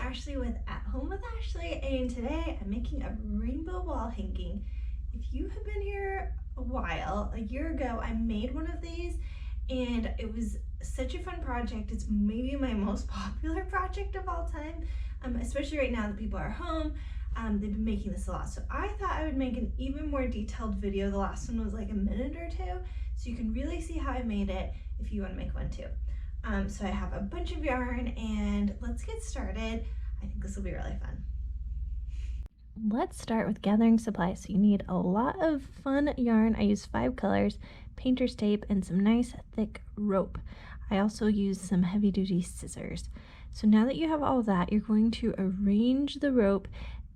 Ashley with At Home with Ashley, and today I'm making a rainbow wall hanging. If you have been here a while, a year ago I made one of these and it was such a fun project. It's maybe my most popular project of all time, especially right now that people are home. They've been making this a lot, so I thought I would make an even more detailed video. The last one was like a minute or two, so you can really see how I made it if you want to make one too. So I have a bunch of yarn and let's get started. I think this will be really fun. Let's start with gathering supplies. So you need a lot of fun yarn. I used 5 colors, painter's tape, and some nice thick rope. I also used some heavy duty scissors. So now that you have all that, you're going to arrange the rope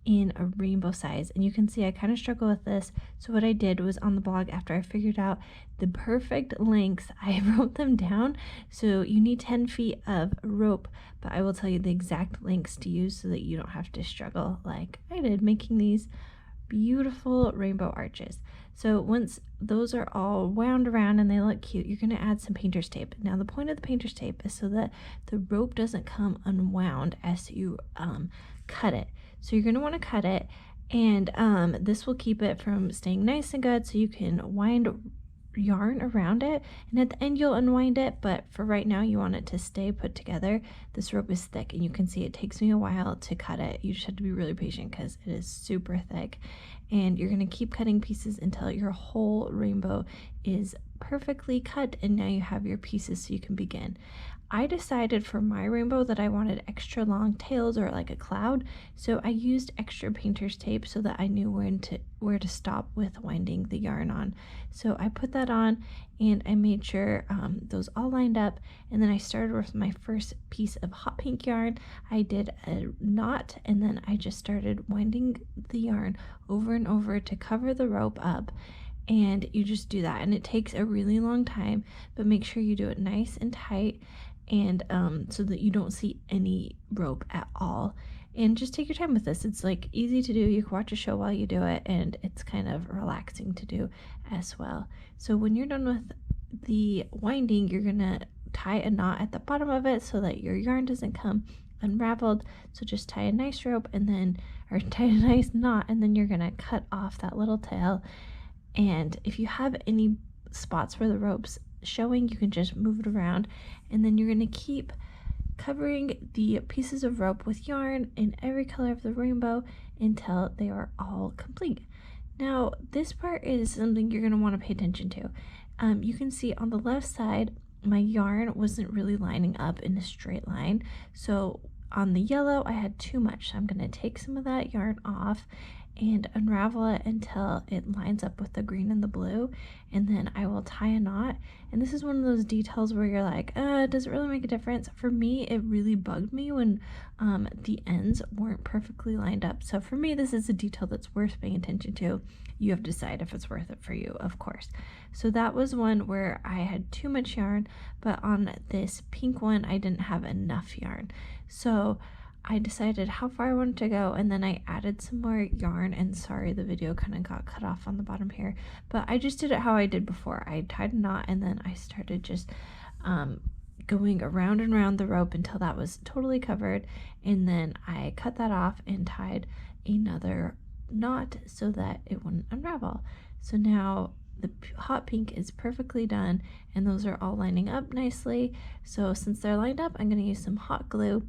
in a rainbow size, and you can see I kind of struggle with this. So what I did was, on the blog, after I figured out the perfect lengths, I wrote them down. So you need 10 feet of rope, but I will tell you the exact lengths to use so that you don't have to struggle like I did making these beautiful rainbow arches. So once those are all wound around and they look cute, you're going to add some painter's tape. Now the point of the painter's tape is so that the rope doesn't come unwound as you cut it. So you're going to want to cut it, and this will keep it from staying nice and good, so you can wind yarn around it, and at the end you'll unwind it, but for right now you want it to stay put together. This rope is thick, and you can see it takes me a while to cut it. You just have to be really patient because it is super thick, and you're going to keep cutting pieces until your whole rainbow is perfectly cut, and now you have your pieces so you can begin. I decided for my rainbow that I wanted extra long tails, or like a cloud, so I used extra painter's tape so that I knew where to stop with winding the yarn on. So I put that on and I made sure those all lined up, and then I started with my first piece of hot pink yarn. I did a knot, and then I just started winding the yarn over and over to cover the rope up. And you just do that, and it takes a really long time, but make sure you do it nice and tight, and so that you don't see any rope at all. And just take your time with this. It's like easy to do. You can watch a show while you do it, and it's kind of relaxing to do as well. So when you're done with the winding, you're gonna tie a knot at the bottom of it so that your yarn doesn't come unraveled. So just tie a nice rope, and then, or tie a nice knot, and then you're gonna cut off that little tail. And if you have any spots where the rope's showing, you can just move it around, and then you're going to keep covering the pieces of rope with yarn in every color of the rainbow until they are all complete. Now this part is something you're going to want to pay attention to. You can see on the left side my yarn wasn't really lining up in a straight line, so on the yellow I had too much, so I'm going to take some of that yarn off and unravel it until it lines up with the green and the blue, and then I will tie a knot. And this is one of those details where you're like, does it really make a difference? For me, it really bugged me when the ends weren't perfectly lined up. So for me, this is a detail that's worth paying attention to. You have to decide if it's worth it for you, of course. So that was one where I had too much yarn, but on this pink one I didn't have enough yarn. So I decided how far I wanted to go, and then I added some more yarn, and sorry the video kind of got cut off on the bottom here, but I just did it how I did before. I tied a knot, and then I started just going around and around the rope until that was totally covered, and then I cut that off and tied another knot so that it wouldn't unravel. So now the hot pink is perfectly done, and those are all lining up nicely. So since they're lined up, I'm going to use some hot glue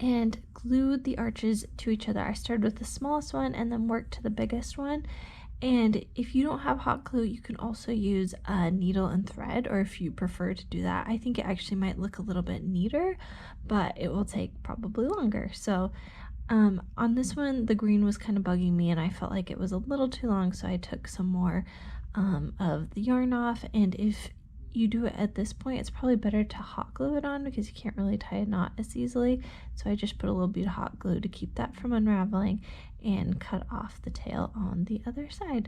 and glued the arches to each other. I started with the smallest one and then worked to the biggest one. And if you don't have hot glue, you can also use a needle and thread, or if you prefer to do that. I think it actually might look a little bit neater, but it will take probably longer. So on this one, the green was kind of bugging me, and I felt like it was a little too long, so I took some more of the yarn off. And if you do it at this point, it's probably better to hot glue it on because you can't really tie a knot as easily. So I just put a little bit of hot glue to keep that from unraveling, and cut off the tail on the other side.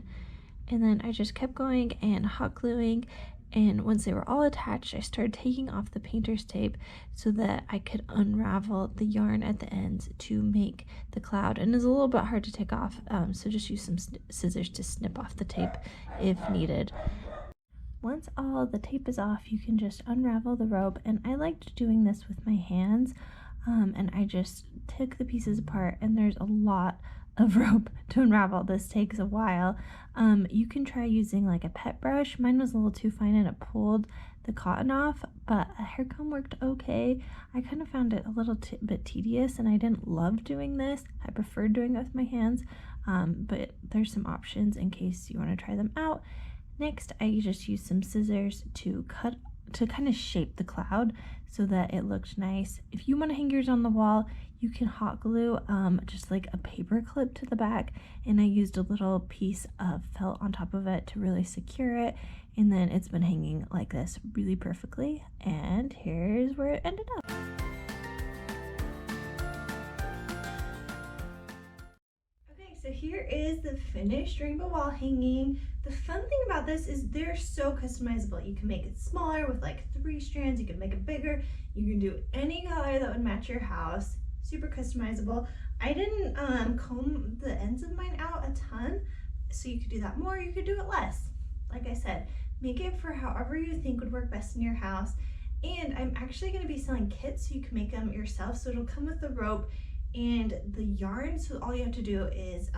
And then I just kept going and hot gluing, and once they were all attached, I started taking off the painter's tape so that I could unravel the yarn at the ends to make the cloud. And it's a little bit hard to take off, so just use some scissors to snip off the tape if needed. Once all the tape is off, you can just unravel the rope, and I liked doing this with my hands and I just took the pieces apart, and there's a lot of rope to unravel. This takes a while. You can try using like a pet brush. Mine was a little too fine and it pulled the cotton off, but a hair comb worked okay. I kind of found it a little bit tedious, and I didn't love doing this. I preferred doing it with my hands, but there's some options in case you want to try them out. Next, I just used some scissors to kind of shape the cloud so that it looked nice. If you want to hang yours on the wall, you can hot glue just like a paper clip to the back, and I used a little piece of felt on top of it to really secure it, and then it's been hanging like this really perfectly, and here's where it ended up. So here is the finished rainbow wall hanging. The fun thing about this is they're so customizable. You can make it smaller with like 3 strands, you can make it bigger, you can do any color that would match your house. Super customizable. I didn't comb the ends of mine out a ton, so you could do that more, you could do it less. Like I said, make it for however you think would work best in your house. And I'm actually going to be selling kits so you can make them yourself. So it'll come with the rope and the yarn, so all you have to do is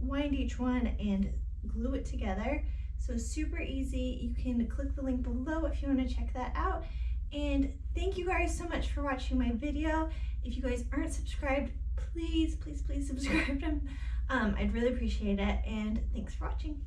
wind each one and glue it together. So super easy. You can click the link below if you want to check that out. And thank you guys so much for watching my video. If you guys aren't subscribed, please subscribe. I'd really appreciate it, and thanks for watching.